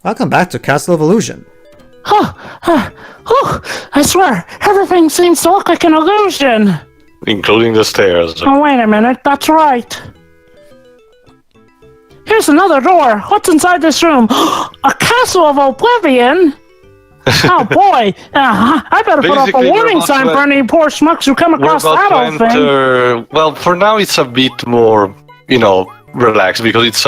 Welcome back to Castle of Illusion. I swear, everything seems to look like an illusion. Including the stairs. Oh, wait a minute, that's right. Here's another door. What's inside this room? A castle of oblivion? Oh boy, I better put up a Basically, warning sign for any poor schmucks who come across that old thing. Well, for now it's a bit more, relaxed because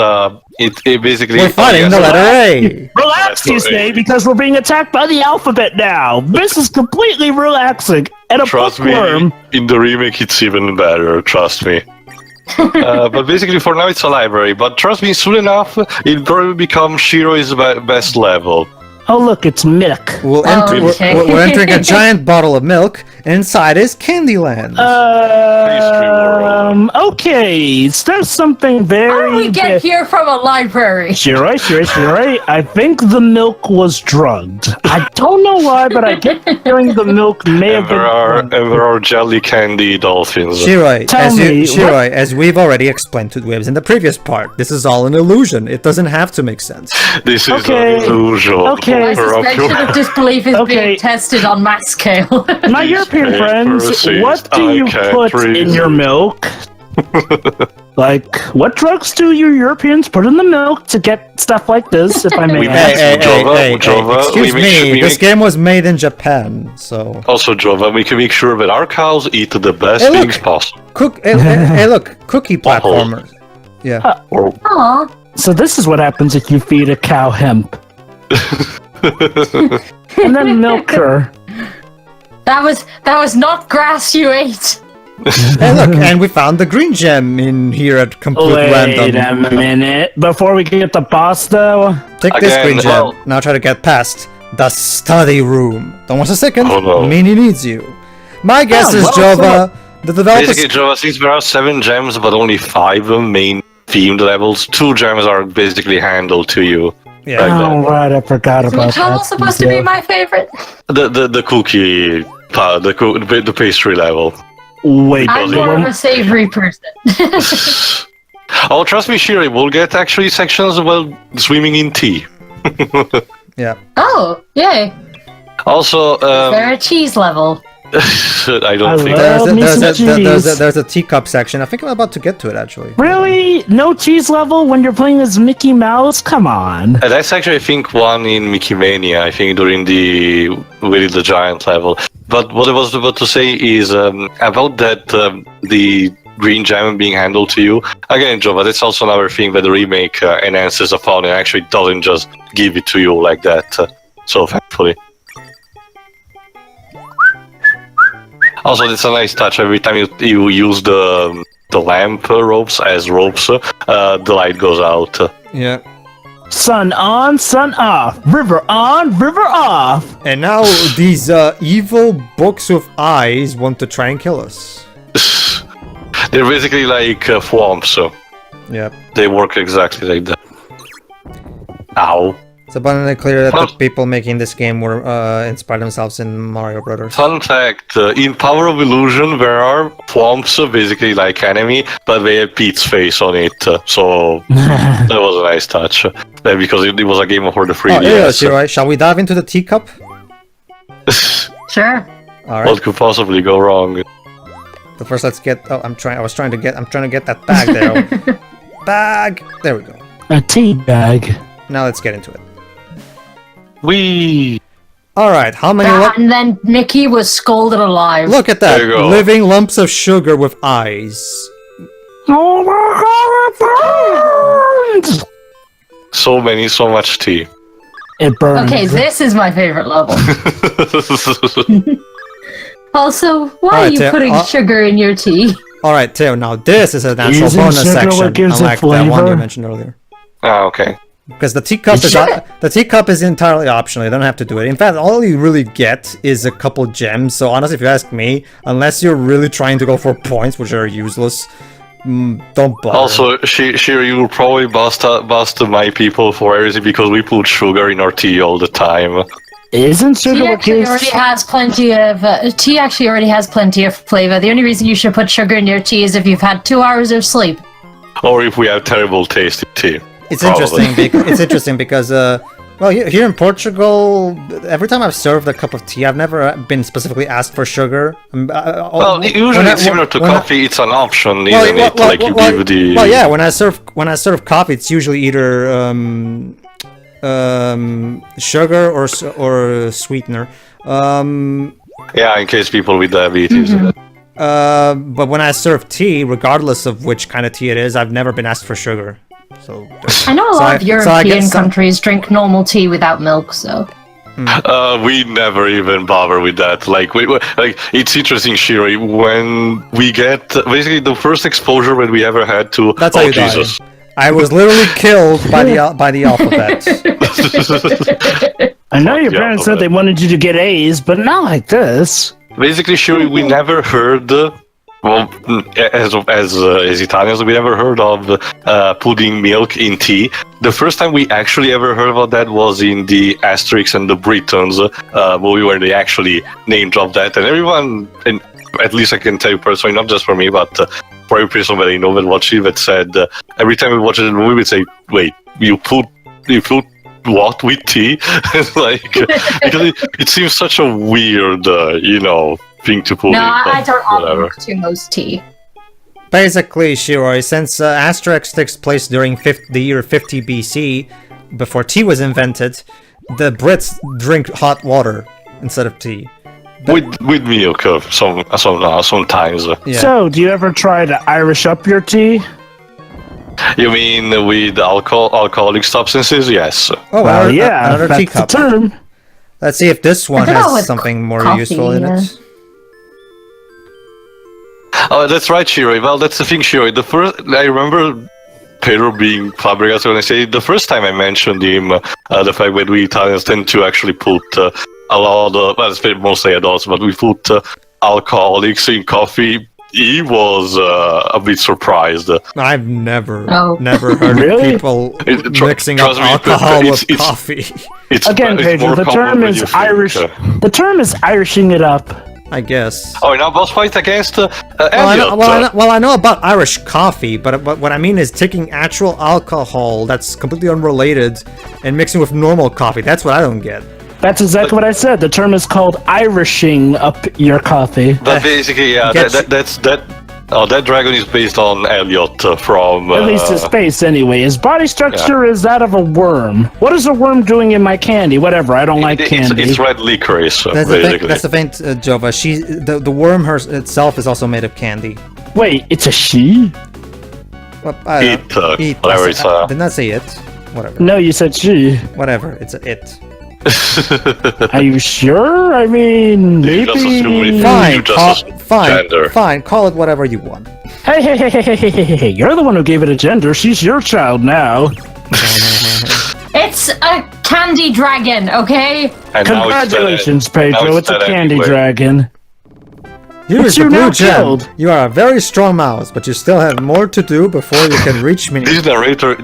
it basically. We're fighting the letter A. Relaxed, you say, because we're being attacked by the alphabet now. This is completely relaxing. And a Trust bookworm. me, in the remake it's even better. Trust me. But basically, for now it's a library. But trust me, soon enough it'll probably become Shiro's best level. Oh look, it's milk. We're entering a giant bottle of milk, and inside is Candyland. Okay, so there's something very... How did we get here from a library? Shiroi, I think the milk was drugged. I don't know why, but I get the feeling the milk may have been drugged. And there are jelly candy dolphins. Shiroi, as we've already explained to Dwelves in the previous part, this is all an illusion. It doesn't have to make sense. This is an illusion. Okay. My suspension of disbelief is being tested on max scale. My European friends, what do you put in your milk? Like, what drugs do you Europeans put in the milk to get stuff like this, if I may ask? Excuse me, this game was made in Japan, so... Also, Jova, we can make sure that our cows eat the best things possible. Hey, look, cookie platformers. Yeah. Aww. So this is what happens if you feed a cow hemp. And then milk her. That was not grass you ate. Hey, look, and we found the green gem in here at complete random. Wait a minute. Before we get the boss, though. Take this green gem. Now try to get past the study room. Don't want a second. Oh, no. Meanie needs you. My guess is Jova. The developers. Basically, Jova, since there are 7 gems, but only 5 main themed levels, 2 gems are basically handled to you. Yeah. Oh, right, I forgot about Which one was supposed to be my favorite? The cookie, the pastry level. Wait, I'm more of a savory person. Oh, trust me, Shiri, we'll get actually sections while swimming in tea. Yeah. Oh, yay. Also, Is there a cheese level? I don't think there's a teacup section. I think I'm about to get to it, actually. Really? No cheese level when you're playing as Mickey Mouse? Come on. That's actually, I think, one in Mickey Mania, I think, during the Willy the Giant level. But what I was about to say is about that, the green gem being handled to you. Again, Jova, that's also another thing that the remake enhances upon and actually doesn't just give it to you like that. So, thankfully. Also, it's a nice touch. Every time you use the lamp ropes as ropes, the light goes out. Yeah. Sun on, sun off. River on, river off. And now these evil books with eyes want to try and kill us. They're basically like swamps. Yep. They work exactly like that. Ow. It's abundantly clear that the people making this game were inspired themselves in Mario Brothers. Fun fact, in Power of Illusion there are swamps basically like enemy, but they have Pete's face on it, so that was a nice touch. Because it was a game for the 3DS. Yeah, Shiroi, shall we dive into the teacup? Sure. Alright. What could possibly go wrong? But first let's get I'm trying to get that bag there. Bag! There we go. A tea bag. Now let's get into it. Whee! Alright, how many And then Mickey was scolded alive. Look at that! There you go. Living lumps of sugar with eyes. Oh my god, it burns! So much tea. It burns. Okay, this is my favorite level. Also, why are you putting sugar in your tea? Alright, Theo, now this is a natural bonus section, unlike the one you mentioned earlier. Ah, okay. Because the teacup is entirely optional. You don't have to do it. In fact, all you really get is a couple gems. So honestly, if you ask me, unless you're really trying to go for points, which are useless, don't bother. Also, Shira, you will probably bust my people for everything because we put sugar in our tea all the time. Isn't sugar Tea actually already has plenty of flavor. The only reason you should put sugar in your tea is if you've had 2 hours of sleep. Or if we have terrible tasting tea. It's interesting. It's interesting because Well, here in Portugal, every time I've served a cup of tea, I've never been specifically asked for sugar. Well, usually it's similar to coffee. It's an option, isn't it? Like you give the. Well, yeah. When I serve coffee, it's usually either sugar or sweetener. Yeah, in case people with diabetes. But when I serve tea, regardless of which kind of tea it is, I've never been asked for sugar. So I know a lot of European countries drink normal tea without milk, so. We never even bother with that. Like, it's interesting, Shiri. When we get basically the first exposure when we ever had to. That's how you died. I was literally killed by the alphabet. I know your parents said they wanted you to get A's, but not like this. Basically, Shiri, we never heard. Well, as Italians, we never heard of putting milk in tea. The first time we actually ever heard about that was in the Asterix and the Britons movie, where they actually name dropped that, and everyone, and at least I can tell you personally, not just for me, but for every person that I know that watched it, that said every time we watched the movie, we'd say, "Wait, you put what with tea?" Like, because it seems such a weird, thing to put. No, I don't like to most tea. Basically, Shiroi, since Asterix takes place during the year 50 BC, before tea was invented, the Brits drink hot water instead of tea. With milk, sometimes. Yeah. So, do you ever try to Irish up your tea? You mean with alcoholic substances? Yes. Oh, well, yeah, another that's teacup. the term. Let's see if this one has something more useful in it. Oh, that's right, Shiroi. Well, that's the thing, Shiroi. I remember Pedro being flabbergasted when I say the first time I mentioned him, the fact that we Italians tend to actually put a lot of, well, it's mostly adults, but we put alcoholics in coffee. He was a bit surprised. I've never heard of people mixing up alcohol with coffee. Again, Pedro, the term is Irish. The term is Irishing it up. I guess. Oh, now boss fight against Elliot. I know about Irish coffee, but what I mean is taking actual alcohol that's completely unrelated and mixing with normal coffee. That's what I don't get. That's exactly what I said. The term is called Irishing up your coffee. But basically, yeah, that dragon is based on Elliot from... At least his face, anyway. His body structure is that of a worm. What is a worm doing in my candy? Whatever, I don't like candy. It's red licorice, basically. That's the thing, Jova. The worm itself is also made of candy. Wait, it's a she? Well, whatever it's... Did not say it. Whatever. No, you said she. Whatever, it's a it. Are you sure? I mean, maybe... Fine, call it whatever you want. Hey, you're the one who gave it a gender. She's your child now. It's a candy dragon, okay? Congratulations, Pedro. It's a candy dragon. Here's the blue gem. You are a very strong mouse, but you still have more to do before you can reach me. This narrator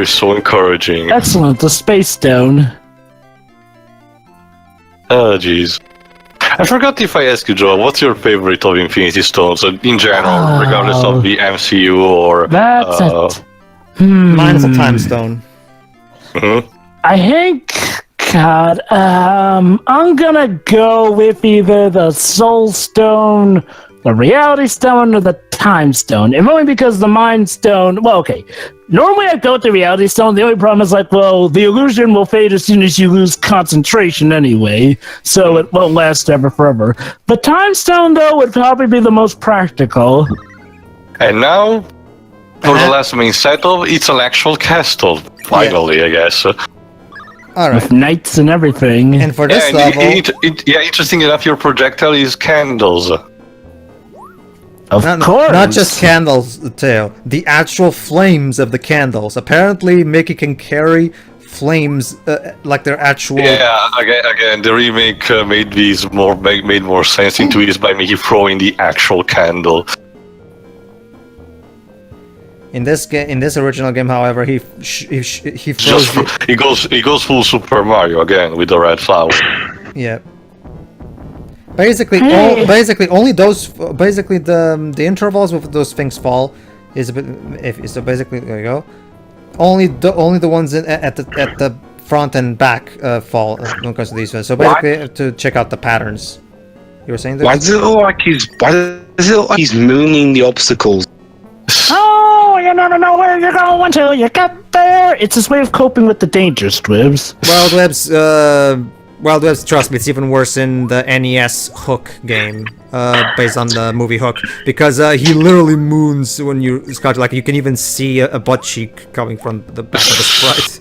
is so encouraging. Excellent, the space stone. Oh, jeez. I forgot if I asked you, Joe, what's your favorite of Infinity Stones in general, regardless of the MCU or... That's it. Mine is a time stone. I think... God, I'm gonna go with either the Soul Stone, the Reality Stone, or the Time Stone. If only because the Mind Stone... Well, okay. Normally I'd go with the Reality Stone. The only problem is, like, well, the illusion will fade as soon as you lose concentration anyway, so it won't last forever. The Time Stone, though, would probably be the most practical. And now, for the last main settle, it's an actual castle, finally, I guess. Alright. With knights and everything. And for this level... interesting enough, your projectile is candles. Of course. Not just candles, Teo. The actual flames of the candles. Apparently, Mickey can carry flames like they're actual... Yeah, again, the remake made more sense into this by Mickey throwing the actual candle. In this original game, however, he throws... He goes full Super Mario again with the red flower. Yeah. Basically, only those. Basically, the intervals with those things fall is a bit. So basically, there you go. Only the ones at the front and back fall when it comes to these ones. So basically, you have to check out the patterns. You were saying that? Why does it look like he's mooning the obstacles? Oh, you never know where you're going until you get there. It's his way of coping with the dangers, Dwebs. Wild Webs, trust me, it's even worse in the NES Hook game, based on the movie Hook, because he literally moons when you scratch. Like you can even see a butt cheek coming from the back of the sprite.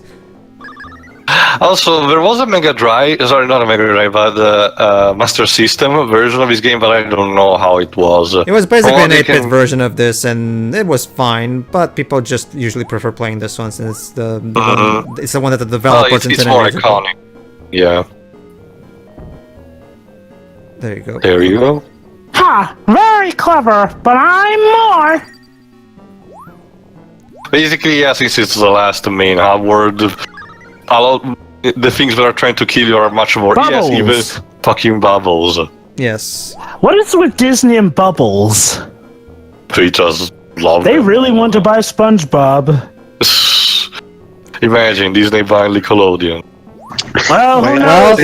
Also, there was a Mega Drive, sorry, not a Mega Drive, but the Master System version of this game, but I don't know how it was. It was basically an 8-bit version of this, and it was fine, but people just usually prefer playing this one since it's the one that the developers it's more iconic. Yeah. There you go. There you go. Ha! Very clever, but I'm more! Basically, yeah, since it's the last main hub word, the things that are trying to kill you are much more... Bubbles. Yes, even fucking bubbles. Yes. What is with Disney and Bubbles? They just love They them. really want to buy SpongeBob. Imagine Disney buying Nickelodeon. Well, who knows?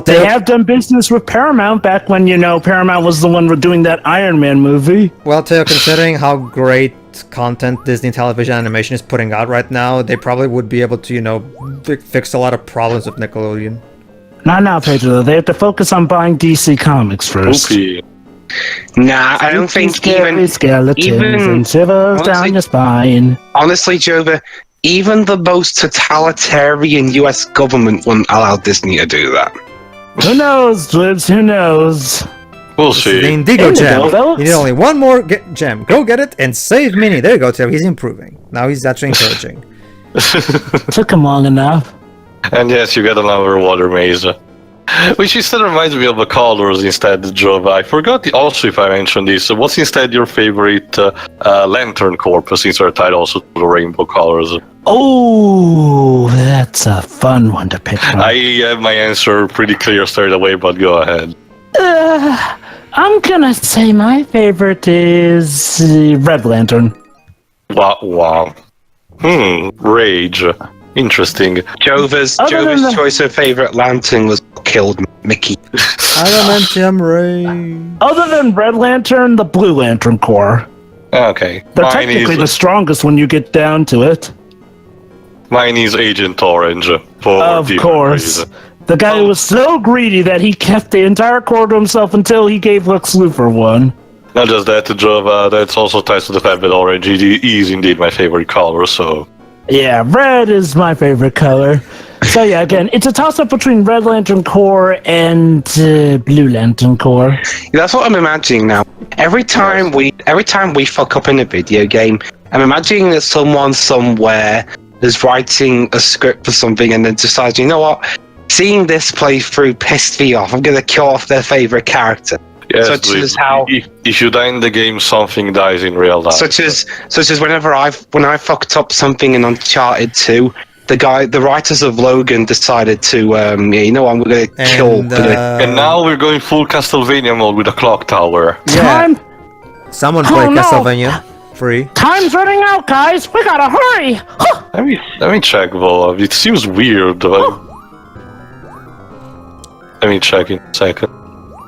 They have done business with Paramount back when, Paramount was the one doing that Iron Man movie. Well, Teo, considering how great content Disney television animation is putting out right now, they probably would be able to, fix a lot of problems with Nickelodeon. Not now, Pedro. They have to focus on buying DC Comics first. Okay. Nah, I don't think even skeletons and shivers down your spine. Honestly, Jova, even the most totalitarian US government wouldn't allow Disney to do that. Who knows, Dwebs? Who knows? We'll The see. Indigo Gem. Indigo You need only one more gem. Go get it and save Minnie. There you go, Teo. He's improving. Now he's actually encouraging. Took him long enough. And yes, you get another water maze. Which instead reminds me of the colors instead, Jova. I forgot also if I mentioned this. What's instead your favorite lantern corp, since we're tied also to the rainbow colors? Oh, that's a fun one to pick from. I have my answer pretty clear straight away, but go ahead. I'm gonna say my favorite is Red Lantern. Wow. Rage. Interesting. Jova's choice of favorite lantern was killed Mickey. Adamantium Ray. Other than Red Lantern, the Blue Lantern Corps. Okay. They're technically the strongest when you get down to it. Mine is Agent Orange. Of course. The guy who was so greedy that he kept the entire Corps to himself until he gave Lex Luthor one. Not just that, Jova, that's also ties to the fact that orange is indeed my favorite color, so... Yeah, red is my favorite color. So yeah, again, it's a toss-up between Red Lantern Corps and Blue Lantern Corps. That's what I'm imagining now. Every time we fuck up in a video game, I'm imagining that someone somewhere is writing a script for something and then decides, you know what? Seeing this playthrough pissed me off. I'm gonna kill off their favorite character. Yes, such as how if you die in the game, something dies in real life. Such as when I fucked up something in Uncharted 2, the writers of Logan decided to I'm gonna kill. And now we're going full Castlevania mode with a clock tower. Yeah. Someone play Castlevania. Free. Time's running out, guys. We gotta hurry. Let me check, though. It seems weird. Let me check in a second.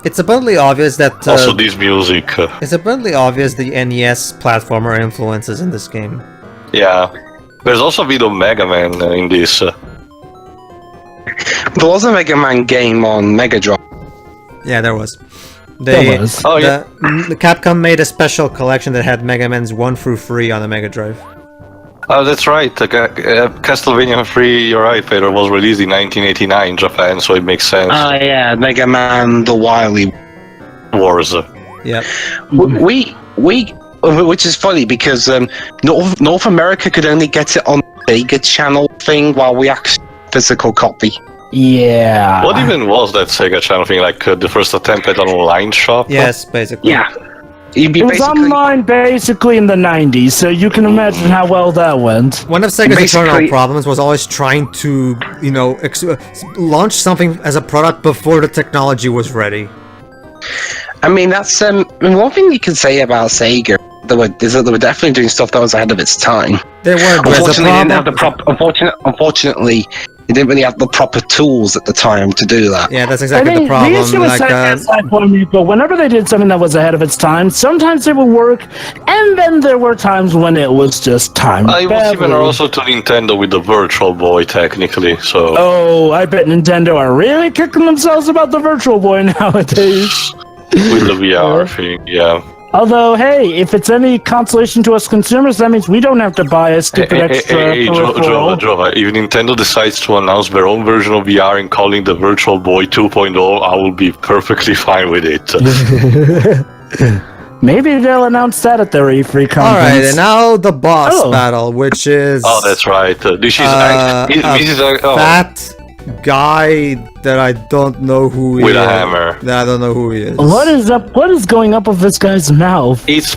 It's abundantly obvious that... also, this music. It's abundantly obvious the NES platformer influences in this game. Yeah. There's also a bit of Mega Man in this. There was a Mega Man game on Mega Drive. Yeah, there was. The Capcom made a special collection that had Mega Man's 1 through 3 on the Mega Drive. Oh, that's right. Castlevania 3, you're right, Pedro, was released in 1989 in Japan, so it makes sense. Oh, yeah, Mega Man The Wily Wars. Yep. Which is funny because North America could only get it on the SEGA channel thing while we actually physical copy. Yeah. What even was that SEGA channel thing? Like the first attempt at an online shop? Yes, basically. Yeah. It was online basically in the 90s, so you can imagine how well that went. One of Sega's internal problems was always trying to, launch something as a product before the technology was ready. I mean, that's one thing you can say about Sega. they were definitely doing stuff that was ahead of its time. They weren't. Unfortunately, they didn't really have the proper tools at the time to do that. Yeah, that's exactly the problem. The issue with side point me, but whenever they did something that was ahead of its time, sometimes it would work, and then there were times when it was just time. I was even also to Nintendo with the Virtual Boy, technically. So. Oh, I bet Nintendo are really kicking themselves about the Virtual Boy nowadays. With the VR thing, yeah. Although, hey, if it's any consolation to us consumers, that means we don't have to buy a stupid extra peripheral. Jova, if Nintendo decides to announce their own version of VR and calling the Virtual Boy 2.0, I will be perfectly fine with it. Maybe they'll announce that at their E3 conference. Alright, and now the boss battle, which is... Oh, that's right. This is... fat guy that I don't know who he is. With a hammer. I don't know who he is. What is going up with this guy's mouth? It's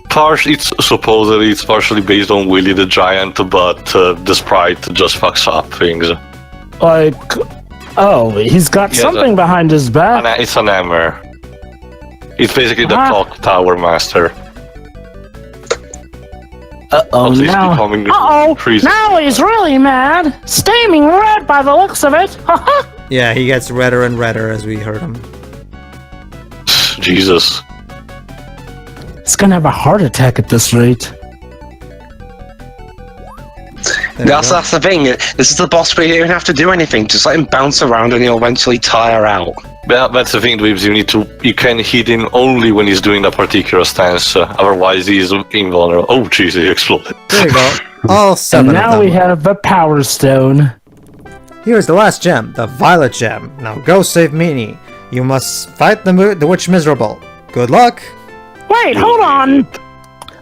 supposedly partially based on Willy the Giant, but the sprite just fucks up things. Like, oh, he's got something behind his back. It's an hammer. It's basically the clock tower master. Now he's really mad. Steaming red by the looks of it. Yeah, he gets redder and redder as we heard him. Jesus. He's gonna have a heart attack at this rate. That's the thing. This is the boss where you don't have to do anything. Just let him bounce around and he'll eventually tire out. That's the thing, dweebs. You can hit him only when he's doing a particular stance. Otherwise, he's invulnerable. Oh, jeez, he exploded. There you go. All 7 and of them. now we have the Power Stone. Here's the last gem, the Violet Gem. Now go save Minnie. You must fight the Witch Miserable. Good luck. Wait, hold on.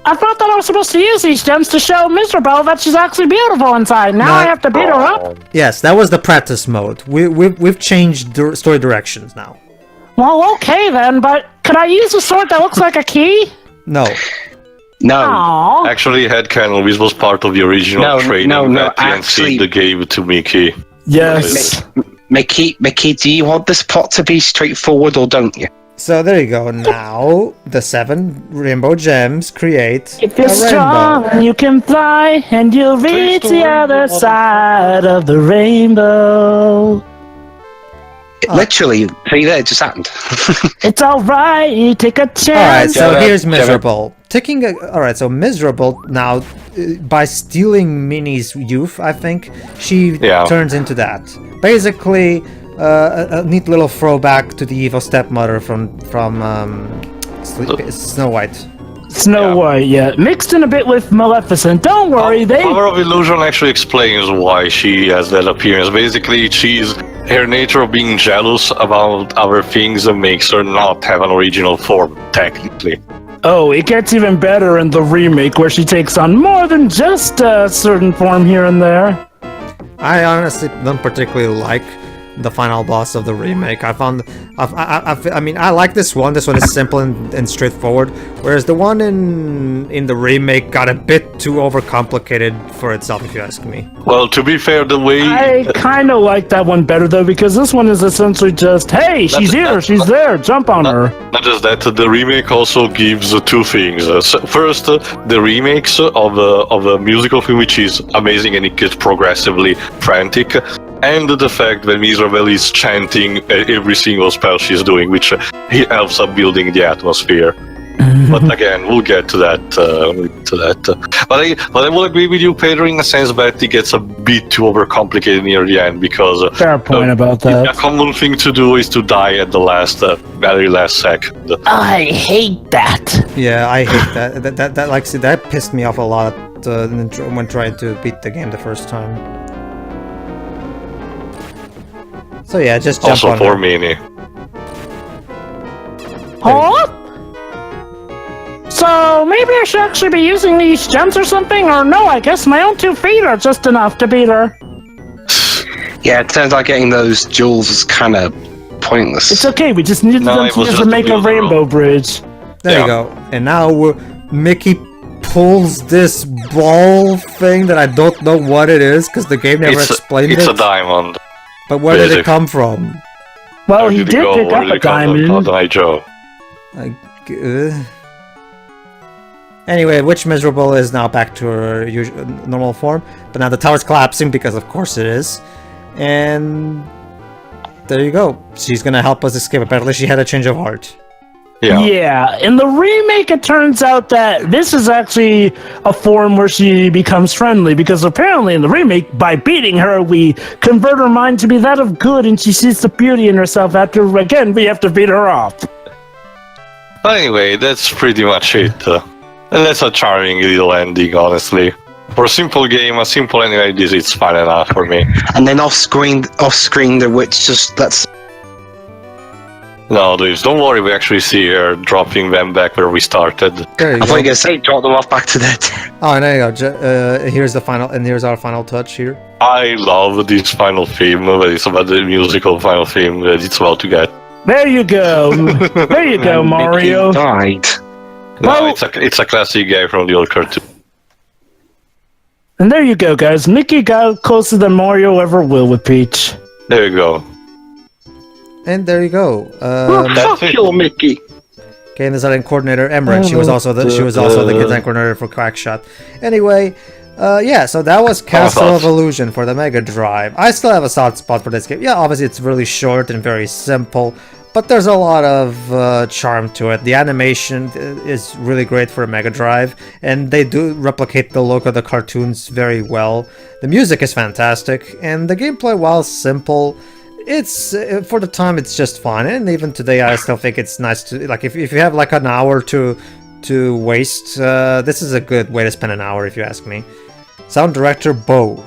I thought that I was supposed to use these gems to show Miserable that she's actually beautiful inside. Now I have to beat her up? Yes, that was the practice mode. We've changed story directions now. Well, okay then, but could I use a sword that looks like a key? No. No. Aww. Actually, headcanon, this was part of the original training that actually, TNC gave to Mickey. Yes. Mickey, do you want this plot to be straightforward or don't you? So there you go. Now the 7 rainbow gems create if you're strong, you can fly, and you'll reach the other side of the rainbow. Literally, see there, it just happened. It's alright, you take a chance. Alright, so here's Miserable. Alright, so Miserable now, by stealing Minnie's youth, I think, she turns into that. Basically, a neat little throwback to the evil stepmother from Snow White. Snow White, yeah. Mixed in a bit with Maleficent. Don't worry, Power of Illusion actually explains why she has that appearance. Basically, her nature of being jealous about other things makes her not have an original form, technically. Oh, it gets even better in the remake, where she takes on more than just a certain form here and there. I honestly don't particularly like the final boss of the remake. I mean, I like this one. This one is simple and straightforward, whereas the one in the remake got a bit too overcomplicated for itself, if you ask me. Well, to be fair, the way I kind of like that one better though, because this one is essentially just, hey, she's here, she's there, jump on her. Not just that, the remake also gives 2 things. First, the remakes of a musical film, which is amazing, and it gets progressively frantic. And the fact that Miserable is chanting every single spell she's doing, which helps up building the atmosphere. But again, we'll get to that. But I will agree with you, Pedro, in a sense that it gets a bit too overcomplicated near the end, because fair point about that. A common thing to do is to die at the very last second. I hate that. Yeah, I hate that. That pissed me off a lot when trying to beat the game the first time. So yeah, just jump also on for her. Minnie. Huh? So maybe I should actually be using these gems or something? Or no, I guess my own 2 feet are just enough to beat her. Yeah, it turns out getting those jewels is kind of pointless. It's okay, we just needed them to make a rainbow bridge. There you go. And now Mickey pulls this ball thing that I don't know what it is, because the game never explained it. It's a diamond. But where did it come from? Well, he did pick up a diamond. Joe. Anyway, Witch Miserable is now back to her usual normal form, but now the tower's collapsing because of course it is. And there you go. She's gonna help us escape. Apparently she had a change of heart. Yeah, in the remake it turns out that this is actually a form where she becomes friendly, because apparently in the remake, by beating her, we convert her mind to be that of good and she sees the beauty in herself after, again, we have to beat her off. Anyway, that's pretty much it. And that's a charming little ending, honestly. For a simple game, a simple ending like this, it's fine enough for me. And then off-screen, the witch just lets... No, dudes, don't worry, we actually see her dropping them back where we started. There you I thought you go. were going to say drop them off back to their death. Oh, there you go. Here's the final, and here's our final touch here. I love this final theme, but it's about the musical final theme that it's about to get. There you go. There you go, Mario. Mickey died. No, it's a classic guy from the old cartoon. And there you go, guys. Mickey got closer than Mario ever will with Peach. There you go. And there you go. Fuck you, Mickey. Game design coordinator Emmerich. She was also the game design coordinator for Quackshot. Anyway, yeah. So that was Castle of Illusion for the Mega Drive. I still have a soft spot for this game. Yeah, obviously it's really short and very simple, but there's a lot of charm to it. The animation is really great for a Mega Drive, and they do replicate the look of the cartoons very well. The music is fantastic, and the gameplay, while simple, it's for the time it's just fun. And even today I still think it's nice to, like, if you have like an hour to waste, this is a good way to spend an hour if you ask me. Sound director Bo.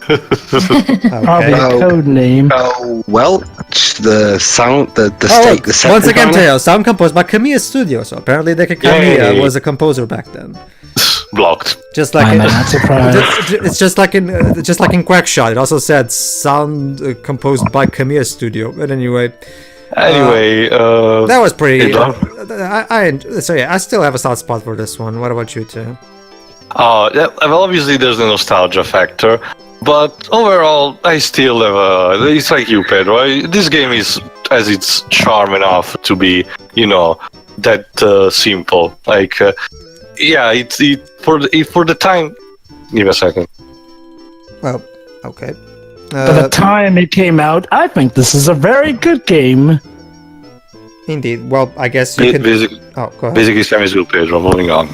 Probably a code name. Well, the sound, the set. Once again, Teo, sound composed by Kamiya Studio. So apparently, Kamiya was a composer back then. Blocked. Just like I'm not surprised. it's just like in Quackshot. It also said sound composed by Kamiya Studio. But anyway, that was pretty. I still have a soft spot for this one. What about you two? Yeah, well, obviously there's the nostalgia factor, but overall I still have it's like you, Pedro. This game has its charm enough to be, that simple. Like, yeah, it's for the time. Give me a second. Well, okay. For the time it came out, I think this is a very good game. Indeed. Well, I guess you can. Go ahead. Basically, same as you, Pedro. Moving on.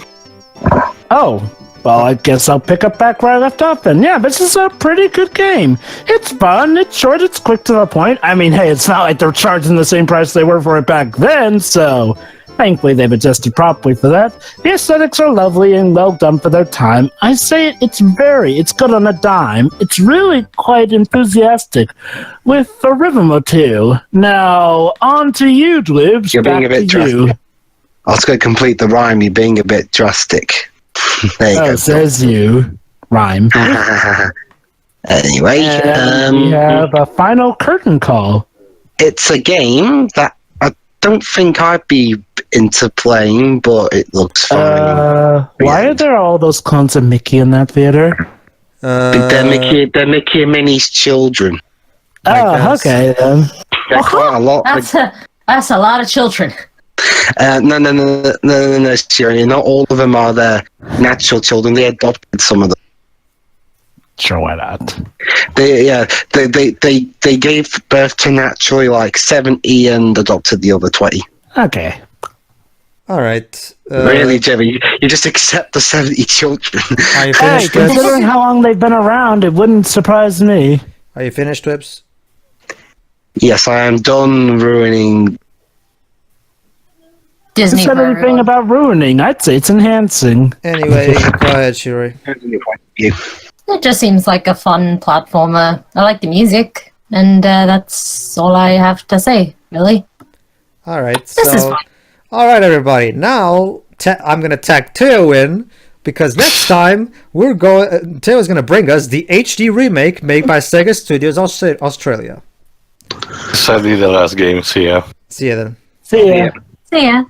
Oh, well, I guess I'll pick up back where I left off then. Yeah, this is a pretty good game. It's fun, it's short, it's quick to the point. I mean, hey, it's not like they're charging the same price they were for it back then, so thankfully they've adjusted properly for that. The aesthetics are lovely and well done for their time. I say it's good on a dime. It's really quite enthusiastic with a rhythm or two. Now, on to you, Dwebs. You're being a bit drastic. I was going to complete the rhyme. You're being a bit drastic. There you go. Says you. Rhyme. Anyway, we have a final curtain call. It's a game that I don't think I'd be into playing, but it looks fine. Why are there all those clones of Mickey in that theater? They're Mickey and Minnie's children. Oh, okay then. They're quite a lot. That's a lot of children. No, Siri. Not all of them are their natural children. They adopted some of them. Sure, why not? They gave birth to naturally like 70 and adopted the other 20. Okay. All right. Really, Jimmy, you just accept the 70 children. Are you Hey, finished, Whips? considering how long they've been around, it wouldn't surprise me. Are you finished, Whips? Yes, I am done ruining. Disney. Who said anything about ruining? I'd say it's enhancing. Anyway, go ahead, Shuri. It just seems like a fun platformer. I like the music, and that's all I have to say, really. All right. This is fun. All right, everybody. Now I'm gonna tag Teo in because next time Teo's gonna bring us the HD remake made by Sega Studios Australia. Sadly, the last game. See ya. See you then. See ya. See ya.